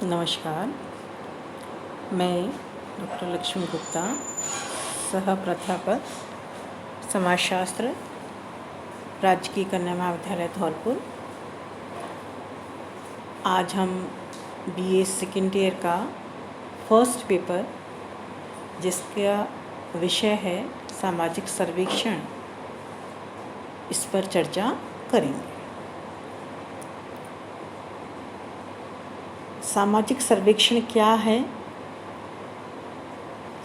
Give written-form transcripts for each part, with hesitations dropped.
नमस्कार। मैं डॉक्टर लक्ष्मी गुप्ता, सह प्राध्यापक समाजशास्त्र, राजकीय कन्या महाविद्यालय धौलपुर। आज हम बीए सेकेंड ईयर का फर्स्ट पेपर, जिसका विषय है सामाजिक सर्वेक्षण, इस पर चर्चा करेंगे। सामाजिक सर्वेक्षण क्या है,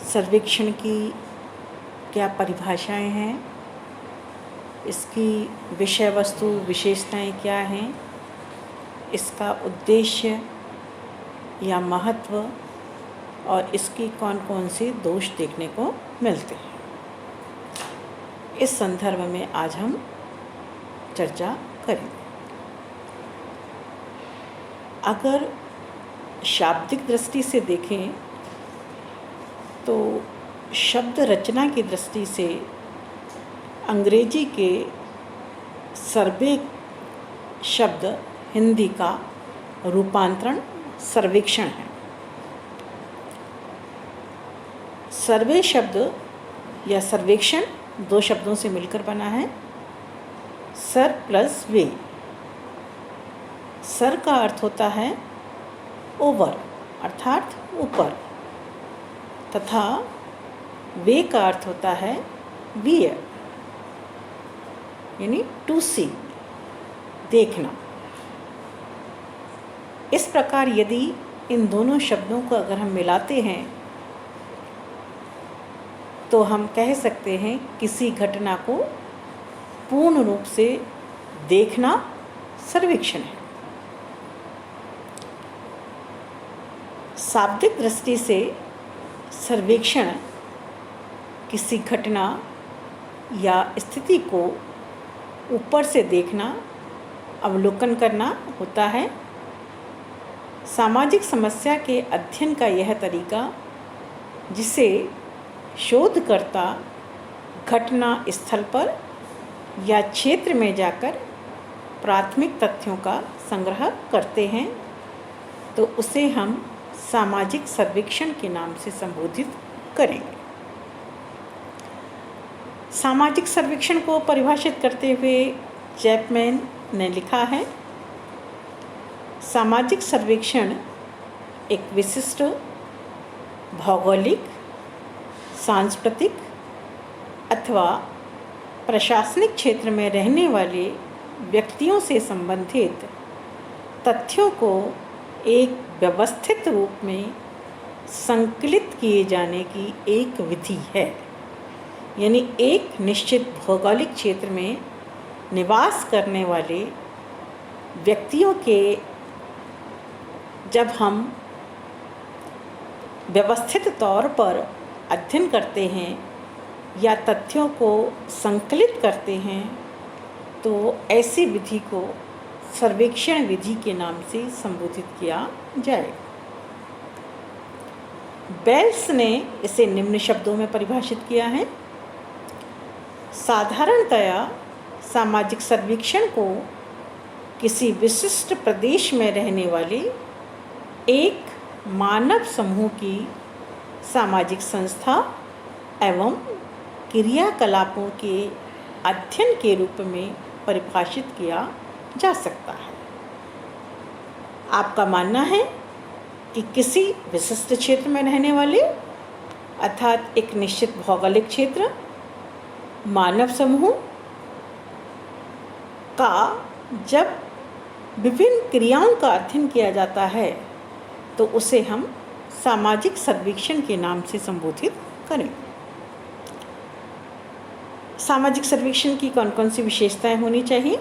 सर्वेक्षण की क्या परिभाषाएं हैं, इसकी विषय वस्तु विशेषताएं क्या हैं, इसका उद्देश्य या महत्व और इसकी कौन कौन से दोष देखने को मिलते हैं, इस संदर्भ में आज हम चर्चा करेंगे। अगर शाब्दिक दृष्टि से देखें तो शब्द रचना की दृष्टि से अंग्रेजी के सर्वे शब्द हिंदी का रूपांतरण सर्वेक्षण है। सर्वे शब्द या सर्वेक्षण दो शब्दों से मिलकर बना है, सर प्लस वे। सर का अर्थ होता है ओवर अर्थात ऊपर, तथा वे का अर्थ होता है वियर यानी टू सी, देखना। इस प्रकार यदि इन दोनों शब्दों को अगर हम मिलाते हैं तो हम कह सकते हैं किसी घटना को पूर्ण रूप से देखना सर्वेक्षण है। शाब्दिक दृष्टि से सर्वेक्षण किसी घटना या स्थिति को ऊपर से देखना, अवलोकन करना होता है। सामाजिक समस्या के अध्ययन का यह तरीका, जिसे शोधकर्ता घटना स्थल पर या क्षेत्र में जाकर प्राथमिक तथ्यों का संग्रह करते हैं, तो उसे हम सामाजिक सर्वेक्षण के नाम से संबोधित करेंगे। सामाजिक सर्वेक्षण को परिभाषित करते हुए चैपमैन ने लिखा है, सामाजिक सर्वेक्षण एक विशिष्ट भौगोलिक, सांस्कृतिक अथवा प्रशासनिक क्षेत्र में रहने वाले व्यक्तियों से संबंधित तथ्यों को एक व्यवस्थित रूप में संकलित किए जाने की एक विधि है। यानी एक निश्चित भौगोलिक क्षेत्र में निवास करने वाले व्यक्तियों के जब हम व्यवस्थित तौर पर अध्ययन करते हैं या तथ्यों को संकलित करते हैं, तो ऐसी विधि को सर्वेक्षण विधि के नाम से संबोधित किया जाएगा। बेल्स ने इसे निम्न शब्दों में परिभाषित किया है, साधारणतया सामाजिक सर्वेक्षण को किसी विशिष्ट प्रदेश में रहने वाले एक मानव समूह की सामाजिक संस्था एवं क्रियाकलापों के अध्ययन के रूप में परिभाषित किया जा सकता है। आपका मानना है कि किसी विशिष्ट क्षेत्र में रहने वाले अर्थात एक निश्चित भौगोलिक क्षेत्र, मानव समूह का जब विभिन्न क्रियाओं का अध्ययन किया जाता है, तो उसे हम सामाजिक सर्वेक्षण के नाम से संबोधित करेंगे। सामाजिक सर्वेक्षण की कौन कौन सी विशेषताएं होनी चाहिए?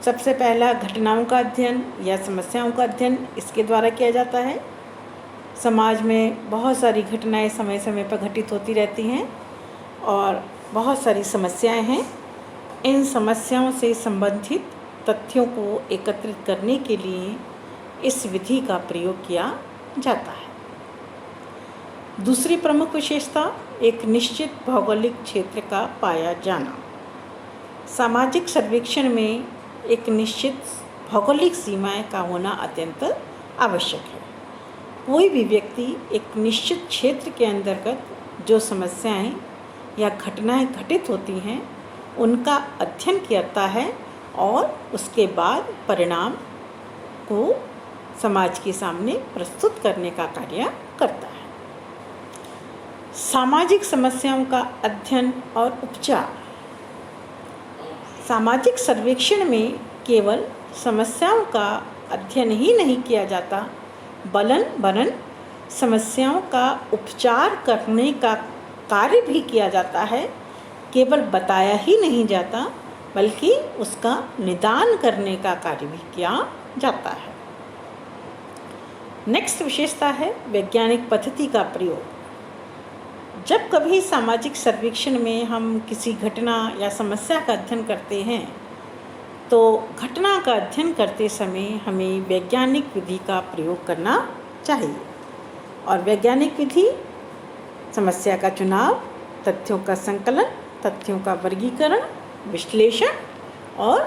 सबसे पहला, घटनाओं का अध्ययन या समस्याओं का अध्ययन इसके द्वारा किया जाता है। समाज में बहुत सारी घटनाएं समय समय पर घटित होती रहती हैं और बहुत सारी समस्याएं हैं। इन समस्याओं से संबंधित तथ्यों को एकत्रित करने के लिए इस विधि का प्रयोग किया जाता है। दूसरी प्रमुख विशेषता, एक निश्चित भौगोलिक क्षेत्र का पाया जाना। सामाजिक सर्वेक्षण में एक निश्चित भौगोलिक सीमाएं का होना अत्यंत आवश्यक है। कोई भी व्यक्ति एक निश्चित क्षेत्र के अंतर्गत जो समस्याएं या घटनाएं घटित होती हैं उनका अध्ययन करता है और उसके बाद परिणाम को समाज के सामने प्रस्तुत करने का कार्य करता है। सामाजिक समस्याओं का अध्ययन और उपचार। सामाजिक सर्वेक्षण में केवल समस्याओं का अध्ययन ही नहीं किया जाता वरन समस्याओं का उपचार करने का कार्य भी किया जाता है। केवल बताया ही नहीं जाता बल्कि उसका निदान करने का कार्य भी किया जाता है। नेक्स्ट विशेषता है वैज्ञानिक पद्धति का प्रयोग। जब कभी सामाजिक सर्वेक्षण में हम किसी घटना या समस्या का अध्ययन करते हैं तो घटना का अध्ययन करते समय हमें वैज्ञानिक विधि का प्रयोग करना चाहिए। और वैज्ञानिक विधि समस्या का चुनाव, तथ्यों का संकलन, तथ्यों का वर्गीकरण, विश्लेषण और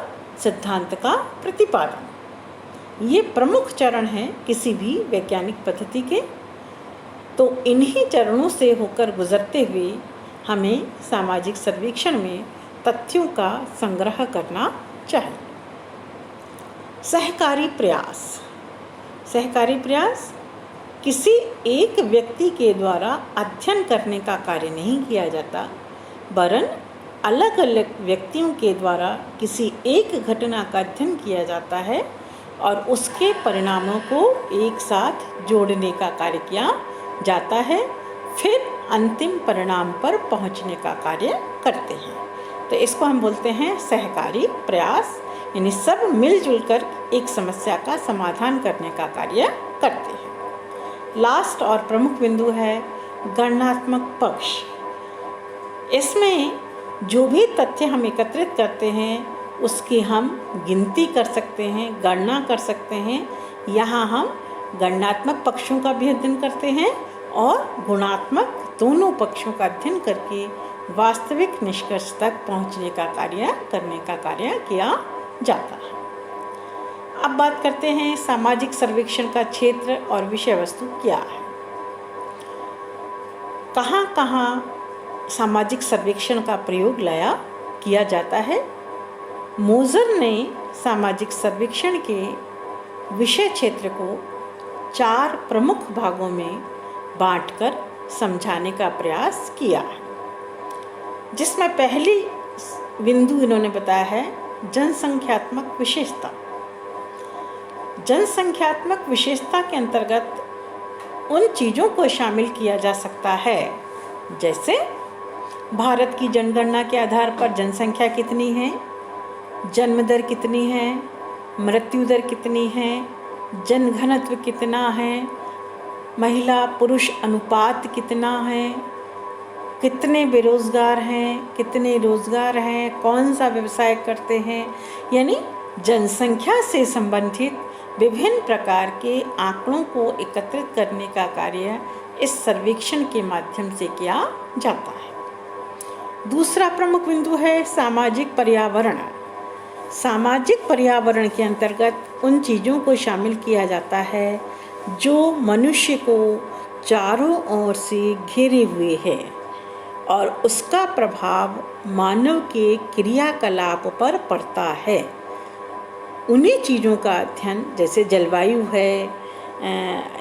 सिद्धांत का प्रतिपादन, ये प्रमुख चरण हैं किसी भी वैज्ञानिक पद्धति के। तो इन्हीं चरणों से होकर गुजरते हुए हमें सामाजिक सर्वेक्षण में तथ्यों का संग्रह करना चाहिए। सहकारी प्रयास। सहकारी प्रयास किसी एक व्यक्ति के द्वारा अध्ययन करने का कार्य नहीं किया जाता वरन अलग अलग व्यक्तियों के द्वारा किसी एक घटना का अध्ययन किया जाता है और उसके परिणामों को एक साथ जोड़ने का कार्य किया जाता है, फिर अंतिम परिणाम पर पहुंचने का कार्य करते हैं। तो इसको हम बोलते हैं सहकारी प्रयास, यानी सब मिलजुल कर एक समस्या का समाधान करने का कार्य करते हैं। लास्ट और प्रमुख बिंदु है गणनात्मक पक्ष। इसमें जो भी तथ्य हम एकत्रित करते हैं उसकी हम गिनती कर सकते हैं, गणना कर सकते हैं। यहाँ हम गणनात्मक पक्षों का भी अध्ययन करते हैं और गुणात्मक दोनों पक्षों का अध्ययन करके वास्तविक निष्कर्ष तक पहुँचने का कार्य करने का कार्य किया जाता है। अब बात करते हैं सामाजिक सर्वेक्षण का क्षेत्र और विषय वस्तु क्या है। कहाँ कहाँ सामाजिक सर्वेक्षण का प्रयोग किया जाता है। मोजर ने सामाजिक सर्वेक्षण के विषय क्षेत्र को 4 प्रमुख भागों में बांटकर समझाने का प्रयास किया है, जिसमें पहली बिंदु इन्होंने बताया है जनसंख्यात्मक विशेषता। जनसंख्यात्मक विशेषता के अंतर्गत उन चीज़ों को शामिल किया जा सकता है जैसे भारत की जनगणना के आधार पर जनसंख्या कितनी है, जन्म दर कितनी है, मृत्यु दर कितनी है, जनघनत्व कितना है, महिला पुरुष अनुपात कितना है, कितने बेरोजगार हैं, कितने रोजगार हैं, कौन सा व्यवसाय करते हैं। यानी जनसंख्या से संबंधित विभिन्न प्रकार के आंकड़ों को एकत्रित करने का कार्य इस सर्वेक्षण के माध्यम से किया जाता है। दूसरा प्रमुख बिंदु है सामाजिक पर्यावरण। सामाजिक पर्यावरण के अंतर्गत उन चीज़ों को शामिल किया जाता है जो मनुष्य को चारों ओर से घेरे हुए है और उसका प्रभाव मानव के क्रियाकलाप पर पड़ता है। उन्हीं चीज़ों का अध्ययन जैसे जलवायु है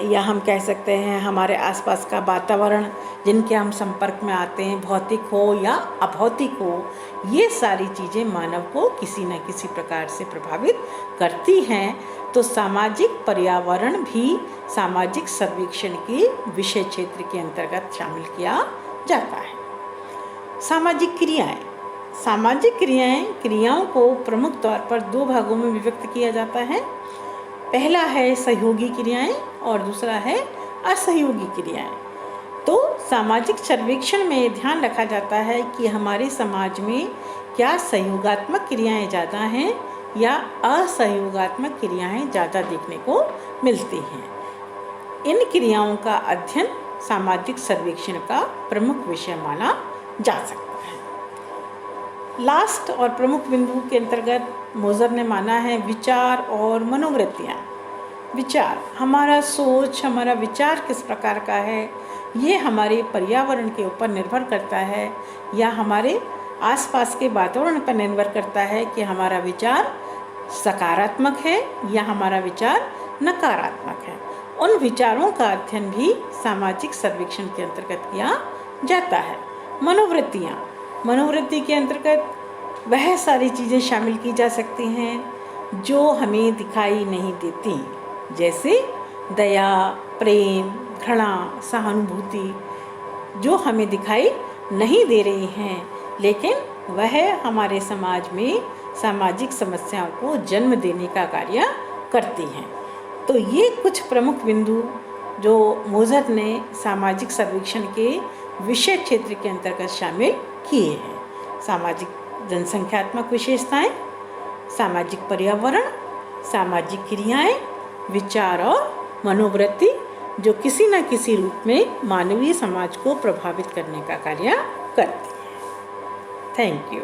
या हम कह सकते हैं हमारे आसपास का वातावरण जिनके हम संपर्क में आते हैं, भौतिक हो या अभौतिक हो, ये सारी चीज़ें मानव को किसी न किसी प्रकार से प्रभावित करती हैं। तो सामाजिक पर्यावरण भी सामाजिक सर्वेक्षण के विषय क्षेत्र के अंतर्गत शामिल किया जाता है। सामाजिक क्रियाएं। सामाजिक क्रियाओं को प्रमुख तौर पर 2 भागों में विभक्त किया जाता है। पहला है सहयोगी क्रियाएं और दूसरा है असहयोगी क्रियाएं। तो सामाजिक सर्वेक्षण में ध्यान रखा जाता है कि हमारे समाज में क्या सहयोगात्मक क्रियाएं ज़्यादा हैं या असहयोगात्मक क्रियाएं ज़्यादा देखने को मिलती हैं। इन क्रियाओं का अध्ययन सामाजिक सर्वेक्षण का प्रमुख विषय माना जा सकता है। लास्ट और प्रमुख बिंदु के अंतर्गत मोजर ने माना है विचार और मनोवृत्तियाँ। विचार, हमारा सोच, हमारा विचार किस प्रकार का है, ये हमारे पर्यावरण के ऊपर निर्भर करता है या हमारे आसपास के वातावरण पर निर्भर करता है कि हमारा विचार सकारात्मक है या हमारा विचार नकारात्मक है। उन विचारों का अध्ययन भी सामाजिक सर्वेक्षण के अंतर्गत किया जाता है। मनोवृत्तियाँ, मनोवृत्ति के अंतर्गत वह सारी चीज़ें शामिल की जा सकती हैं जो हमें दिखाई नहीं देती, जैसे दया, प्रेम, घृणा, सहानुभूति, जो हमें दिखाई नहीं दे रही हैं लेकिन वह हमारे समाज में सामाजिक समस्याओं को जन्म देने का कार्य करती हैं। तो ये कुछ प्रमुख बिंदु जो मोज़र ने सामाजिक सर्वेक्षण के विषय क्षेत्र के अंतर्गत शामिल किए हैं। सामाजिक जनसंख्यात्मक विशेषताएं, सामाजिक पर्यावरण, सामाजिक क्रियाएं, विचार और मनोवृत्ति जो किसी न किसी रूप में मानवीय समाज को प्रभावित करने का कार्य करती है। Thank you.